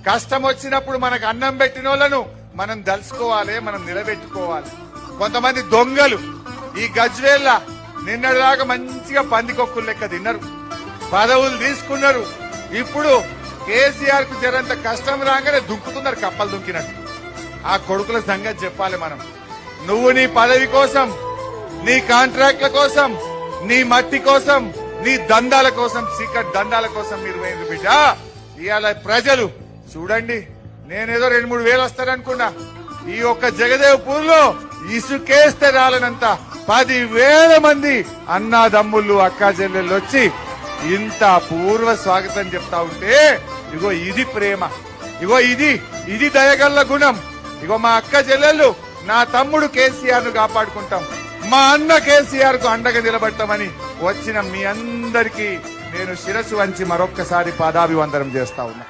కష్టం వచ్చినప్పుడు మనకు అన్నం పెట్టిన వాళ్ళను మనం దలుచుకోవాలి, మనం నిలబెట్టుకోవాలి. కొంతమంది దొంగలు ఈ గజ్వేల్ల నిన్నటిదాకా మంచిగా పందికొక్కులు లెక్క తిన్నారు, పదవులు తీసుకున్నారు. ఇప్పుడు కేసీఆర్ కు జరంత కష్టం రాగానే దుంకుతున్నారు, కప్పలు దుంకినట్టు. ఆ కొడుకుల సంగతి చెప్పాలి మనం. నువ్వు నీ పదవి కోసం, నీ కాంట్రాక్ట్ల కోసం, నీ మట్టి కోసం, నీ దందాల కోసం, సీక్రెట్ దందాల కోసం మీరు వేయండి బిడ్డ. ఇవాళ ప్రజలు చూడండి, నేనేదో 2-3 వేలు వస్తారనుకున్నా. ఈ ఒక్క జగదేవ్పూర్ లో ఇసుకేస్తే రాలనంత 10,000 మంది అన్నాదమ్ముళ్ళు అక్కా చెల్లెళ్ళు వచ్చి ఇంత పూర్వ స్వాగతం చెప్తా ఉంటే, ఇగో ఇది ప్రేమ, ఇగో ఇది దయగల్ల గుణం. ఇగో మా అక్క చెల్లెళ్ళు, నా తమ్ముడు కేసీఆర్ ను కాపాడుకుంటాం, మా అన్న కేసీఆర్ కు అండగా నిలబడతామని వచ్చిన మీ అందరికీ నేను శిరస్సు వంచి మరొక్కసారి పాదాభివందనం చేస్తా ఉన్నా.